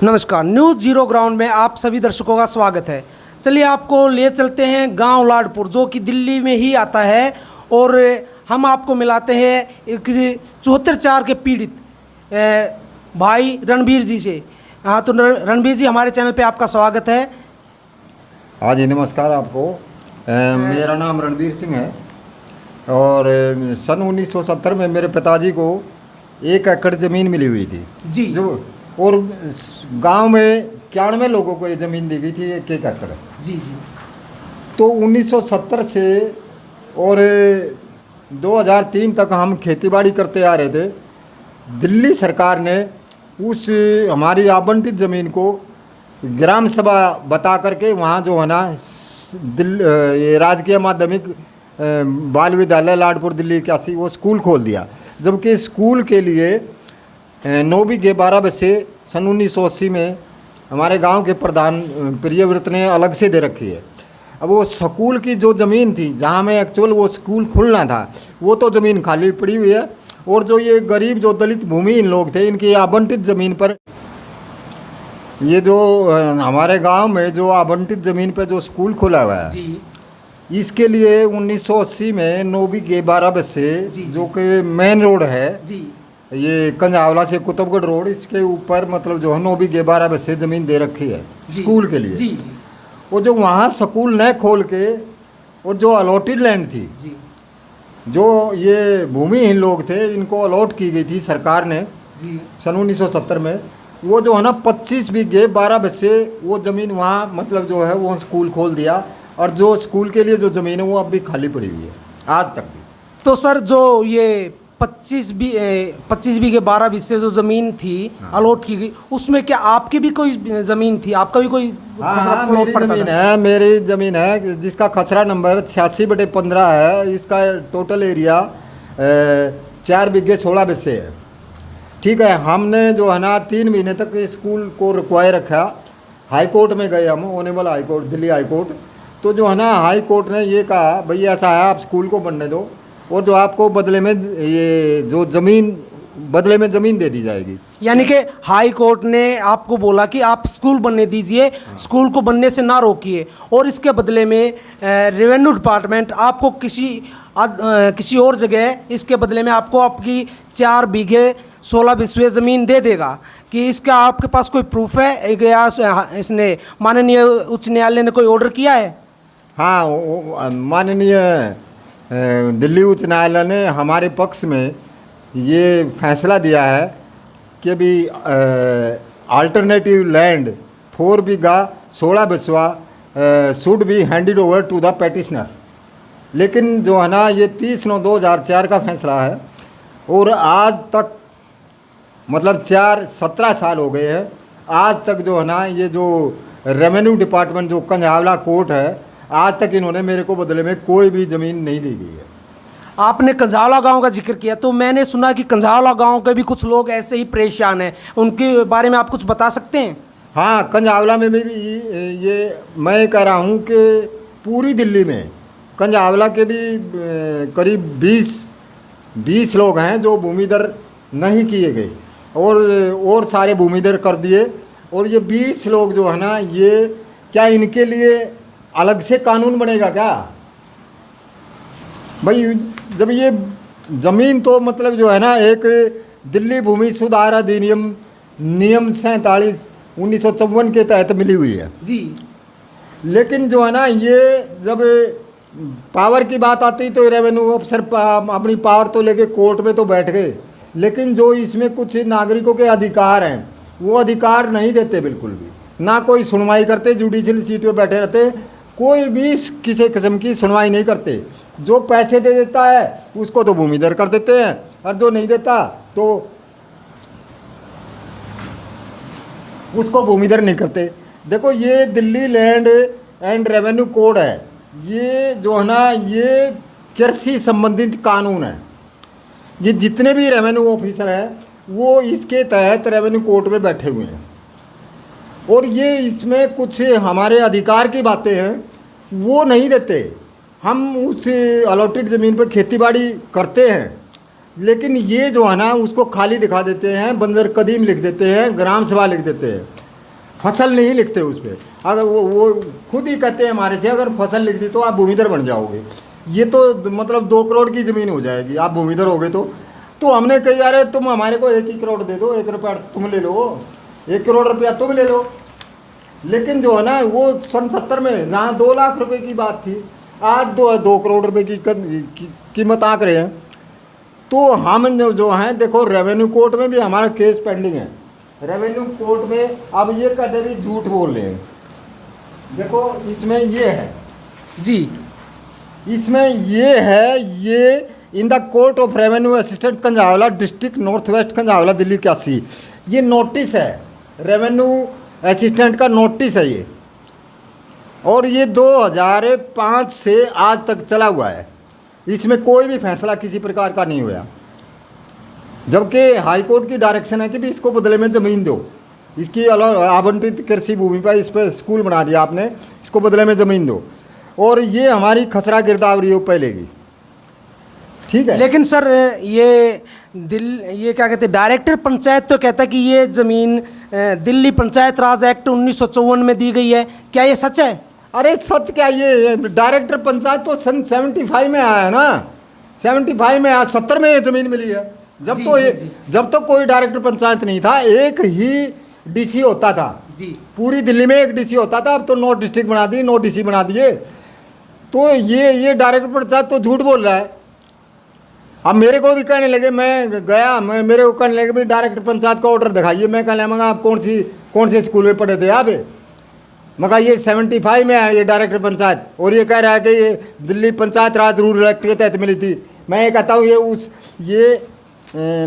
नमस्कार, news zero ground में आप सभी दर्शकों का स्वागत है। चलिए आपको ले चलते हैं गांव लाडपुर, जो कि दिल्ली में ही आता है, और हम आपको मिलाते हैं 74 के पीड़ित भाई रणबीर जी से। हाँ, तो रणबीर जी, हमारे चैनल पे आपका स्वागत है। हाँ जी, नमस्कार आपको। मेरा नाम रणबीर सिंह है और सन 1970 में मेरे पिताजी को 1 एकड़ ज़मीन मिली हुई थी जी, जो, और गांव में 91 लोगों को ये ज़मीन दी गई थी 1 एकड़ जी जी। तो 1970 से और 2003 तक हम खेतीबाड़ी करते आ रहे थे। दिल्ली सरकार ने उस हमारी आवंटित ज़मीन को ग्राम सभा बता करके वहाँ जो है ना ये राजकीय माध्यमिक बाल विद्यालय लाडपुर दिल्ली 81 वो स्कूल खोल दिया, जबकि स्कूल के लिए 9वीं के 12 बच्चे सन 1980 में हमारे गांव के प्रधान प्रियव्रत ने अलग से दे रखी है। अब वो स्कूल की जो ज़मीन थी जहां में एक्चुअल वो स्कूल खुलना था, वो तो ज़मीन खाली पड़ी हुई है, और जो ये गरीब जो दलित भूमिहीन लोग थे, इनकी आवंटित ज़मीन पर ये जो हमारे गांव में जो आवंटित ज़मीन पर जो स्कूल खुला हुआ है जी, इसके लिए 1980 में 9वीं के 12 बच्चे जो कि मेन रोड है जी, ये कंजावला से कुतुबगढ़ रोड, इसके ऊपर मतलब जो है 9वीं के 12 बच्चे ज़मीन दे रखी है स्कूल के लिए। जी जी। वो जो वहाँ स्कूल न खोल के और जो अलॉटेड लैंड थी जी जो ये भूमिहीन लोग थे, इनको अलॉट की गई थी सरकार ने जी सन 1970 में, वो जो है ना 25 बीघे 12 बच्चे वो ज़मीन वहाँ मतलब जो है वो स्कूल खोल दिया, और जो स्कूल के लिए जो ज़मीन है वो अब भी खाली पड़ी हुई है आज तक भी। तो सर, जो ये 25 बीघे 12 बिस्से जो ज़मीन थी अलॉट की गई, उसमें क्या आपकी भी कोई ज़मीन थी? आपका भी कोई हाँ, मेरी ज़मीन है, मेरी ज़मीन है जिसका खसरा नंबर 86/15 है। इसका टोटल एरिया 4 बीघे 16 बिस्से है। ठीक है, हमने जो है ना 3 महीने तक स्कूल को रुकवाए रखा। हाई कोर्ट में गए हम, honourable high court, Delhi high court. तो जो है ना हाई कोर्ट ने ये कहा भाई ऐसा है, आप स्कूल को बनने दो, और जो आपको बदले में ये जो ज़मीन बदले में ज़मीन दे दी जाएगी। यानी कि हाई कोर्ट ने आपको बोला कि आप स्कूल बनने दीजिए, स्कूल को बनने से ना रोकिए, और इसके बदले में रेवेन्यू डिपार्टमेंट आपको किसी और जगह इसके बदले में आपको आपकी 4 बीघे 16 बिस्वे ज़मीन दे देगा। कि इसका आपके पास कोई प्रूफ है या इसने माननीय उच्च न्यायालय ने कोई ऑर्डर किया है? हाँ, माननीय दिल्ली उच्च न्यायालय ने हमारे पक्ष में ये फैसला दिया है कि भी alternative land 4 bigha 16 biswa should be handed over to the petitioner. लेकिन जो है ना ये 30/9/2004 का फैसला है, और आज तक मतलब 17 साल हो गए हैं, आज तक जो है ना ये जो रेवेन्यू डिपार्टमेंट जो कंजावला कोर्ट है, आज तक इन्होंने मेरे को बदले में कोई भी ज़मीन नहीं दी गई है। आपने कंजावला गांव का जिक्र किया, तो मैंने सुना कि कंजावला गांव के भी कुछ लोग ऐसे ही परेशान हैं, उनके बारे में आप कुछ बता सकते हैं? हाँ, कंजावला में भी ये मैं कह रहा हूँ कि पूरी दिल्ली में कंजावला के भी करीब 20 लोग हैं जो भूमिदर नहीं किए गए, और सारे भूमिदर कर दिए। और ये 20 लोग जो है ना, ये क्या इनके लिए अलग से कानून बनेगा क्या भाई? जब ये ज़मीन तो मतलब जो है ना एक दिल्ली भूमि सुधार अधिनियम नियम 47 1954 के तहत मिली हुई है जी, लेकिन जो है ना ये जब पावर की बात आती तो रेवेन्यू अफसर अपनी पावर तो लेके कोर्ट में तो बैठ गए, लेकिन जो इसमें कुछ नागरिकों के अधिकार हैं वो अधिकार नहीं देते बिल्कुल भी, ना कोई सुनवाई करते, जुडिशियल सीट पे बैठे रहते, कोई भी किसी किस्म की सुनवाई नहीं करते। जो पैसे दे देता है उसको तो भूमिदर कर देते हैं, और जो नहीं देता तो उसको भूमिदर नहीं करते। देखो, ये Delhi land and revenue code है, ये जो है ना ये कृषि संबंधित कानून है। ये जितने भी रेवेन्यू ऑफिसर हैं वो इसके तहत रेवेन्यू कोर्ट में बैठे हुए हैं, और ये इसमें कुछ हमारे अधिकार की बातें हैं वो नहीं देते। हम उस अलॉटेड ज़मीन पर खेतीबाड़ी करते हैं, लेकिन ये जो है ना उसको खाली दिखा देते हैं, बंजर कदीम लिख देते हैं, ग्राम सभा लिख देते हैं, फसल नहीं लिखते उस पर। अगर वो खुद ही कहते हैं हमारे से, अगर फसल लिख दी तो आप भूमिधर बन जाओगे। ये तो मतलब 2 करोड़ की ज़मीन हो जाएगी आप भूमिधर हो गए तो हमने कही यार तुम हमारे को 1 ही करोड़ दे दो, 1 रुपया तुम ले लो, 1 करोड़ रुपया तुम ले लो। लेकिन जो है ना वो सन 70 में जहाँ 2 लाख रुपए की बात थी, आज 2 करोड़ रुपए की कीमत आंक रहे हैं। तो हम जो हैं देखो रेवेन्यू कोर्ट में भी हमारा केस पेंडिंग है। रेवेन्यू कोर्ट में अब ये कहते भी झूठ बोल रहे हैं। देखो इसमें ये है जी, इसमें ये है, ये in the court of revenue assistant Kanjhawala district north west Kanjhawala Delhi 81, ये नोटिस है, रेवेन्यू असिस्टेंट का नोटिस है ये, और ये 2005 से आज तक चला हुआ है। इसमें कोई भी फैसला किसी प्रकार का नहीं हुआ, जबकि हाई कोर्ट की डायरेक्शन है कि भी इसको बदले में ज़मीन दो, इसकी आवंटित कृषि भूमि पर इस पर स्कूल बना दिया आपने, इसको बदले में ज़मीन दो, और ये हमारी खसरा गिरदावरी हो पहले की, ठीक है। लेकिन सर ये ये क्या कहते हैं, डायरेक्टर पंचायत तो कहता है कि ये ज़मीन दिल्ली पंचायत राज एक्ट 1954 में दी गई है, क्या ये सच है? अरे सच क्या, ये डायरेक्टर पंचायत तो सन 75 में आया है ना, 75 में आया, 70 में ये ज़मीन मिली है। जब तो कोई डायरेक्टर पंचायत नहीं था, एक ही डीसी होता था जी, पूरी दिल्ली में एक डीसी होता था। अब तो 9 डिस्ट्रिक्ट बना दिए, 9 डीसी बना दिए। तो ये डायरेक्टर पंचायत तो झूठ बोल रहा है। अब मेरे को भी कहने लगे, मैं गया, मेरे को कहने लगे भी डायरेक्टर पंचायत का ऑर्डर दिखाइए। मैं कहने लगा आप कौन से स्कूल में पढ़े थे आप? मैं कहा ये 75 में है ये डायरेक्टर पंचायत, और ये कह रहा है कि ये दिल्ली पंचायत राज रूरल एक्ट के तहत मिली थी। मैं ये कहता हूँ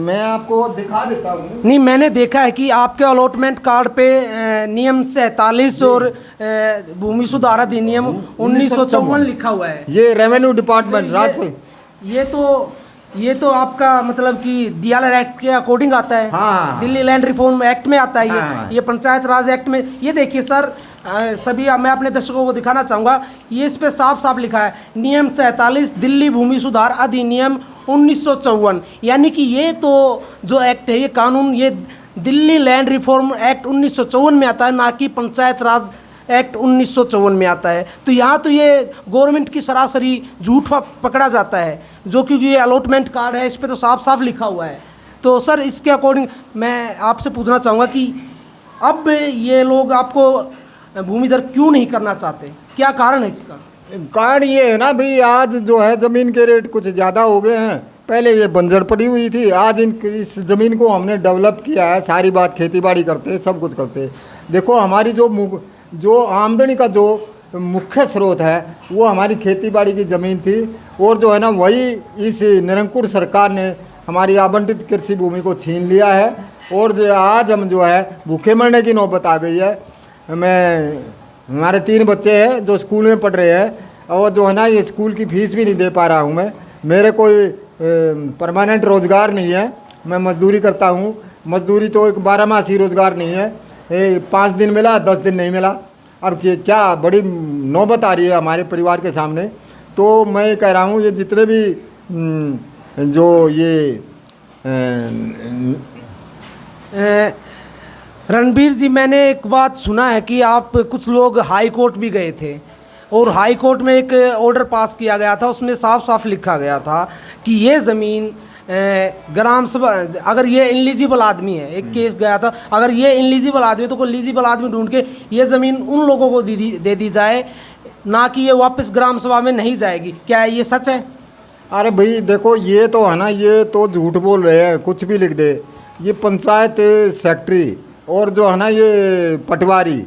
मैं आपको दिखा देता हूँ। नहीं, मैंने देखा है कि आपके अलॉटमेंट कार्ड पे नियम 47 और भूमि सुधार अधिनियम 1954 लिखा हुआ है। ये रेवेन्यू डिपार्टमेंट राज, ये तो आपका मतलब कि डीआर एक्ट के अकॉर्डिंग आता है। हाँ। दिल्ली लैंड रिफॉर्म एक्ट में आता है। हाँ। ये पंचायत राज एक्ट में, ये देखिए सर, सभी मैं अपने दर्शकों को दिखाना चाहूँगा, ये इस पे साफ साफ लिखा है नियम 47 दिल्ली भूमि सुधार अधिनियम 1954, यानी कि ये तो जो एक्ट है, ये कानून, ये दिल्ली लैंड रिफॉर्म एक्ट 1954 में आता है, ना कि पंचायत राज एक्ट 1954 में आता है। तो यहाँ तो ये गवर्नमेंट की सरासरी झूठ पकड़ा जाता है, जो क्योंकि ये अलॉटमेंट कार्ड है, इस पर तो साफ साफ लिखा हुआ है। तो सर इसके अकॉर्डिंग मैं आपसे पूछना चाहूँगा कि अब ये लोग आपको भूमिधर क्यों नहीं करना चाहते, क्या कारण है इसका? कारण ये है ना भाई, आज जो है ज़मीन के रेट कुछ ज़्यादा हो गए हैं। पहले ये बंजर पड़ी हुई थी, आज इस ज़मीन को हमने डेवलप किया है, सारी बात खेतीबाड़ी करते हैं, सब कुछ करते हैं। देखो हमारी जो आमदनी का जो मुख्य स्रोत है वो हमारी खेतीबाड़ी की ज़मीन थी, और जो है ना वही इस निरंकुश सरकार ने हमारी आवंटित कृषि भूमि को छीन लिया है, और जो आज हम जो है भूखे मरने की नौबत आ गई है। हमारे 3 बच्चे हैं जो स्कूल में पढ़ रहे हैं, और जो है ना ये स्कूल की फ़ीस भी नहीं दे पा रहा हूँ मैं। मेरे कोई परमानेंट रोज़गार नहीं है, मैं मजदूरी करता हूँ। मजदूरी तो एक 12 मासी रोज़गार नहीं है, 5 दिन मिला 10 दिन नहीं मिला। अब क्या बड़ी नौबत आ रही है हमारे परिवार के सामने। तो मैं कह रहा हूँ ये जितने भी जो ये रणबीर जी, मैंने एक बात सुना है कि आप कुछ लोग हाई कोर्ट भी गए थे, और हाई कोर्ट में एक ऑर्डर पास किया गया था, उसमें साफ साफ लिखा गया था कि ये ज़मीन ग्राम सभा, अगर ये इनलिजिबल आदमी है, एक केस गया था, अगर ये इनलिजिबल आदमी है तो कोई एलिजिबल आदमी ढूंढ के ये ज़मीन उन लोगों को दे दी जाए, ना कि ये वापस ग्राम सभा में नहीं जाएगी। क्या ये सच है? अरे भाई देखो, ये तो है ना, ये तो झूठ बोल रहे हैं, कुछ भी लिख दे। ये पंचायत सेक्रेटरी और जो है ना ये पटवारी,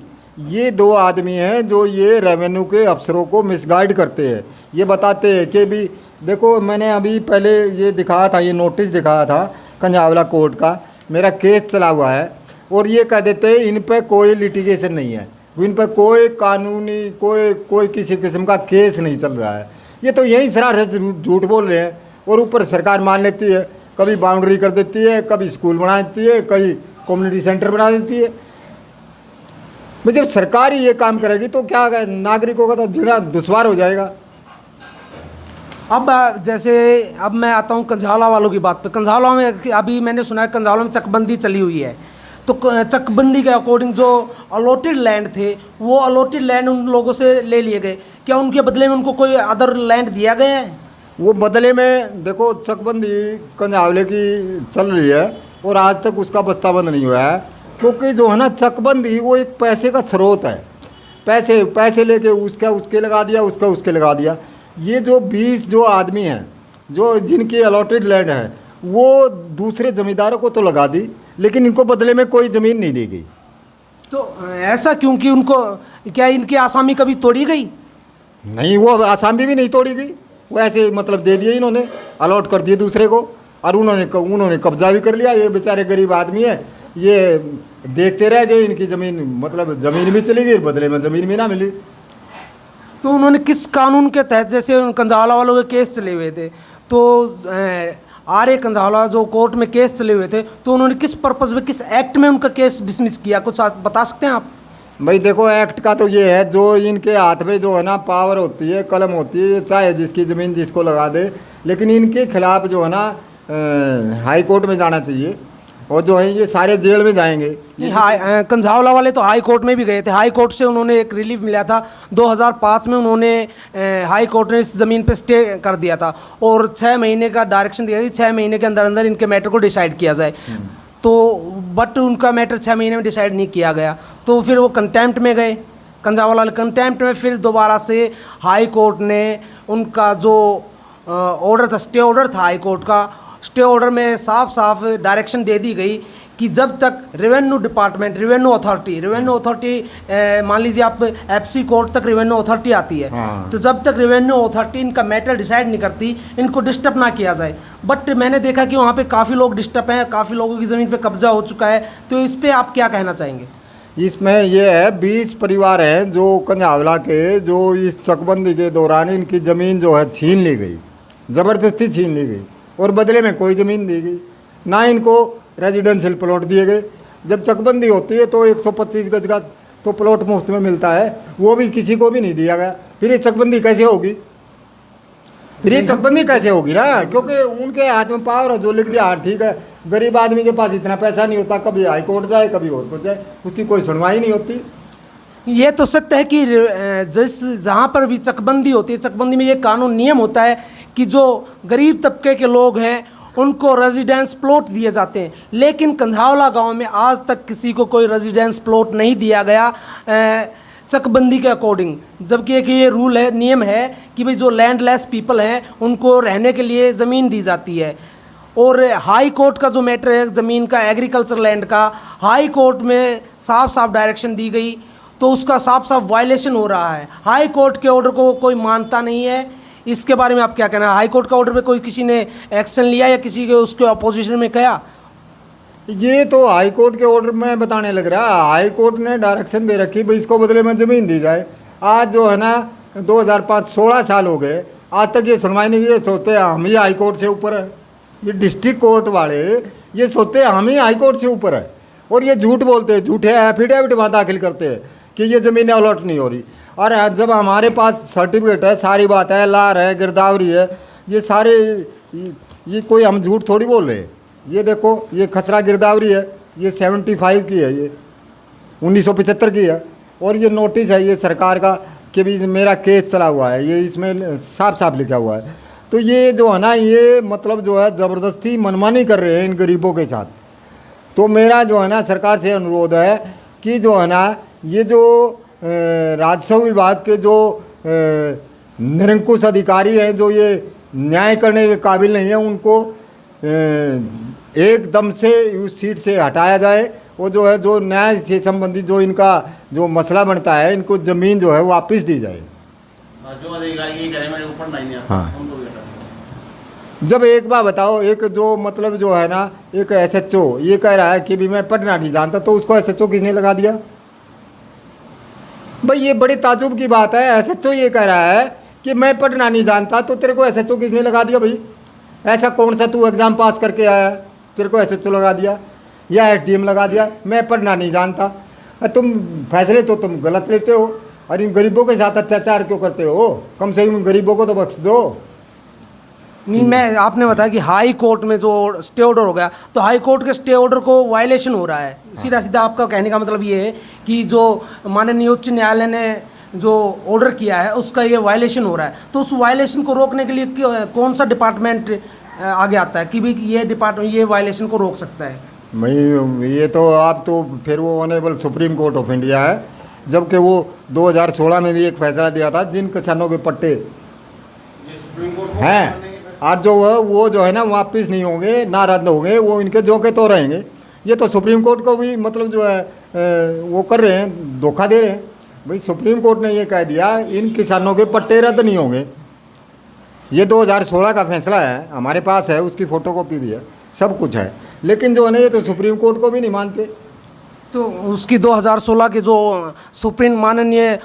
ये 2 आदमी हैं जो ये रेवेन्यू के अफसरों को मिसगाइड करते हैं। ये बताते हैं कि भी देखो, मैंने अभी पहले ये दिखाया था, ये नोटिस दिखाया था कंजावला कोर्ट का, मेरा केस चला हुआ है, और ये कह देते हैं इन पर कोई लिटिगेशन नहीं है, इन पर कोई कानूनी कोई किसी किस्म का केस नहीं चल रहा है। ये तो यही सरासर झूठ बोल रहे हैं, और ऊपर सरकार मान लेती है, कभी बाउंड्री कर देती है, कभी स्कूल बना देती है, कभी कम्युनिटी सेंटर बना देती है। जब सरकार ही ये काम करेगी तो क्या नागरिकों का तो जीना दुश्वार हो जाएगा। अब जैसे अब मैं आता हूँ कंझाला वालों की बात पे। कंझाला में अभी मैंने सुना है कंझाला में चकबंदी चली हुई है, तो चकबंदी के अकॉर्डिंग जो अलॉटेड लैंड थे वो अलॉटेड लैंड उन लोगों से ले लिए गए, क्या उनके बदले में उनको कोई अदर लैंड दिया गया है? वो बदले में देखो चकबंदी कंझावले की चल रही है और आज तक उसका बस्ताबंद नहीं हुआ है, क्योंकि जो है ना चकबंदी वो एक पैसे का स्रोत है। पैसे लेके उसका उसके लगा दिया, उसका उसके लगा दिया। ये जो 20 जो आदमी हैं जो जिनकी अलॉटेड लैंड है वो दूसरे ज़मींदारों को तो लगा दी, लेकिन इनको बदले में कोई ज़मीन नहीं दी गई। तो ऐसा क्यों कि उनको क्या इनकी आसामी कभी तोड़ी गई? नहीं, वो आसामी भी नहीं तोड़ी गई, वो ऐसे मतलब दे दिए इन्होंने, अलॉट कर दिए दूसरे को, और उन्होंने कब्जा भी कर लिया। ये बेचारे गरीब आदमी है, ये देखते रह गए, इनकी ज़मीन मतलब ज़मीन भी चली गई, बदले में ज़मीन भी ना मिली। तो उन्होंने किस कानून के तहत, जैसे कंझाला वालों के केस चले हुए थे, तो आर्य कंझाला जो कोर्ट में केस चले हुए थे, तो उन्होंने किस पर्पज़ में, किस एक्ट में उनका केस डिसमिस किया, कुछ बता सकते हैं आप? भाई देखो, एक्ट का तो ये है, जो इनके हाथ में जो है ना पावर होती है, कलम होती है, चाहे जिसकी ज़मीन जिसको लगा दे, लेकिन इनके खिलाफ जो है ना हाई कोर्ट में जाना चाहिए, और जो है ये सारे जेल में जाएंगे। कंझावला वाले तो हाई कोर्ट में भी गए थे, हाई कोर्ट से उन्होंने एक रिलीफ मिला था। 2005 में उन्होंने हाई कोर्ट ने इस ज़मीन पे स्टे कर दिया था और 6 महीने का डायरेक्शन दिया था, 6 महीने के अंदर अंदर इनके मैटर को डिसाइड किया जाए। तो बट उनका मैटर 6 महीने में डिसाइड नहीं किया गया, तो फिर वो कंटेम्प्ट में गए। कंझावला वाले कंटेम्प्ट में फिर दोबारा से हाई कोर्ट ने उनका जो ऑर्डर था, स्टे ऑर्डर था हाई कोर्ट का, स्टे ऑर्डर में साफ साफ डायरेक्शन दे दी गई कि जब तक रेवेन्यू डिपार्टमेंट, रेवेन्यू अथॉरिटी मान लीजिए आप एफसी कोर्ट तक रेवेन्यू अथॉरिटी आती है, हाँ। तो जब तक रेवेन्यू अथॉरिटी इनका मैटर डिसाइड नहीं करती, इनको डिस्टर्ब ना किया जाए। बट मैंने देखा कि वहाँ पे काफ़ी लोग डिस्टर्ब हैं, काफ़ी लोगों की ज़मीन पे कब्जा हो चुका है, तो इस पर आप क्या कहना चाहेंगे? इसमें ये है 20 परिवार हैं जो कंझावला के, जो इस चकबंदी के दौरान इनकी ज़मीन जो है छीन ली गई, ज़बरदस्ती छीन ली गई, और बदले में कोई ज़मीन दी गई ना, इनको रेजिडेंशियल प्लॉट दिए गए। जब चकबंदी होती है तो 125 गज का तो प्लॉट मुफ्त में मिलता है, वो भी किसी को भी नहीं दिया गया। फिर ये चकबंदी कैसे होगी? फिर ये चकबंदी कैसे होगी ना, क्योंकि उनके हाथ में पावर है, जो लिख दिया हाँ ठीक है। गरीब आदमी के पास इतना पैसा नहीं होता, कभी हाई कोर्ट जाए कभी और कोर्ट जाए, उसकी कोई सुनवाई नहीं होती। ये तो सत्य है कि जहाँ पर भी चकबंदी होती है, चकबंदी में ये कानून नियम होता है कि जो गरीब तबके के लोग हैं उनको रेजिडेंस प्लॉट दिए जाते हैं, लेकिन कंझावला गांव में आज तक किसी को कोई रेजिडेंस प्लॉट नहीं दिया गया चकबंदी के अकॉर्डिंग। जबकि एक ये रूल है, नियम है कि भाई जो लैंडलेस पीपल हैं उनको रहने के लिए ज़मीन दी जाती है। और हाई कोर्ट का जो मैटर है ज़मीन का, एग्रीकल्चर लैंड का, हाई कोर्ट में साफ साफ डायरेक्शन दी गई, तो उसका साफ साफ वायलेशन हो रहा है। हाई कोर्ट के ऑर्डर को कोई मानता नहीं है। इसके बारे में आप क्या कहना है? हाई कोर्ट का ऑर्डर पे कोई किसी ने एक्शन लिया या किसी के उसके अपोजिशन में कहा? ये तो हाई कोर्ट के ऑर्डर में बताने लग रहा है। हाई कोर्ट ने डायरेक्शन दे रखी भाई इसको बदले में ज़मीन दी जाए। आज जो है ना 2005 16 साल हो गए, आज तक ये सुनवाई नहीं। ये सोचते हैं हम ही हाई कोर्ट से ऊपर है, ये डिस्ट्रिक्ट कोर्ट वाले ये सोचते हैं हम ही हाई कोर्ट से ऊपर है, और ये झूठ बोलते हैं, झूठे एफिडेविट वहाँ दाखिल करते हैं कि ये ज़मीनें अलॉट नहीं हो रही। और जब हमारे पास सर्टिफिकेट है, सारी बात है, लार है, गिरदावरी है, ये सारे ये कोई हम झूठ थोड़ी बोल रहे हैं। ये देखो, ये खसरा गिरदावरी है, ये 75 की है, ये 1975 की है, और ये नोटिस है ये सरकार का कि भी मेरा केस चला हुआ है, ये इसमें साफ साफ लिखा हुआ है। तो ये जो है ना, ये मतलब जो है ज़बरदस्ती मनमानी कर रहे हैं इन गरीबों के साथ। तो मेरा जो है ना सरकार से अनुरोध है कि जो है ना ये जो राजस्व विभाग के जो निरंकुश अधिकारी हैं, जो ये न्याय करने के काबिल नहीं है, उनको एकदम से उस सीट से हटाया जाए, और जो है जो न्याय से संबंधित जो इनका जो मसला बनता है, इनको ज़मीन जो है वापस दी जाए। जो अधिकारी ये करें मेरे ऊपर नहीं आता, हाँ। उनको भी हटा दो। जब एक बार बताओ, एक जो मतलब जो है ना, एक SHO ये कह रहा है कि भी मैं पढ़ना नहीं जानता, तो उसको SHO किसने लगा दिया? भाई ये बड़ी ताजुब की बात है। SHO ये कह रहा है कि मैं पढ़ना नहीं जानता, तो तेरे को SHO किसने लगा दिया? भाई ऐसा कौन सा तू एग्ज़ाम पास करके आया तेरे को SHO लगा दिया या SDM लगा दिया? मैं पढ़ना नहीं जानता। तुम फैसले तो तुम गलत लेते हो, और इन गरीबों के साथ अत्याचार क्यों करते हो? कम से कम गरीबों को तो बख्श दो। नहीं, मैं आपने बताया कि हाई कोर्ट में जो स्टे ऑर्डर हो गया, तो हाई कोर्ट के स्टे ऑर्डर को वायलेशन हो रहा है। सीधा सीधा आपका कहने का मतलब ये है कि जो माननीय उच्च न्यायालय ने जो ऑर्डर किया है उसका ये वायलेशन हो रहा है। तो उस वायलेशन को रोकने के लिए कौन सा डिपार्टमेंट आगे आता है कि भी ये डिपार्टमेंट ये वायलेशन को रोक सकता है? मैं ये तो आप तो फिर वो honourable supreme court of India है, जबकि वो 2016 में भी एक फैसला दिया था जिन किसानों के पट्टे सुप्रीम कोर्ट को हैं आज जो है वो जो है ना वापस नहीं होंगे ना रद्द होंगे, वो इनके जो के तो रहेंगे। ये तो सुप्रीम कोर्ट को भी मतलब जो है वो कर रहे हैं, धोखा दे रहे हैं। भाई सुप्रीम कोर्ट ने ये कह दिया इन किसानों के पट्टे रद्द नहीं होंगे। ये 2016 का फैसला है, हमारे पास है, उसकी फ़ोटोकॉपी भी है, सब कुछ है। लेकिन जो है ना ये तो सुप्रीम कोर्ट को भी नहीं मानते। तो उसकी 2016 के जो माननीय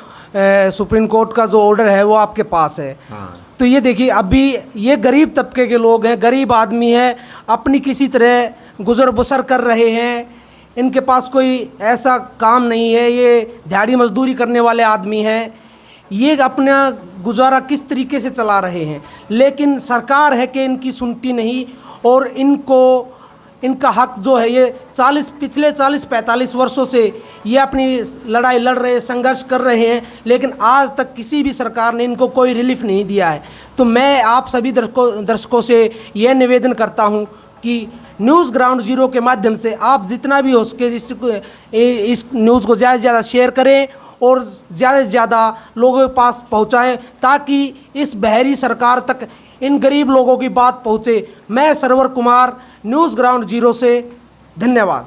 सुप्रीम कोर्ट का जो ऑर्डर है वो आपके पास है। हाँ। तो ये देखिए, अभी ये गरीब तबके के लोग हैं, गरीब आदमी हैं, अपनी किसी तरह गुजर बसर कर रहे हैं, इनके पास कोई ऐसा काम नहीं है, ये दिहाड़ी मजदूरी करने वाले आदमी हैं, ये अपना गुजारा किस तरीके से चला रहे हैं। लेकिन सरकार है कि इनकी सुनती नहीं और इनको इनका हक जो है ये पिछले 40-45 वर्षों से ये अपनी लड़ाई लड़ रहे, संघर्ष कर रहे हैं, लेकिन आज तक किसी भी सरकार ने इनको कोई रिलीफ नहीं दिया है। तो मैं आप सभी दर्शकों से यह निवेदन करता हूं कि न्यूज़ ग्राउंड ज़ीरो के माध्यम से आप जितना भी हो सके इस न्यूज़ को ज़्यादा से ज़्यादा शेयर करें और ज़्यादा से ज़्यादा लोगों के पास पहुंचाएं, ताकि इस बहरी सरकार तक इन गरीब लोगों की बात पहुंचे। मैं Sarwar Kumar, news ground zero से, धन्यवाद।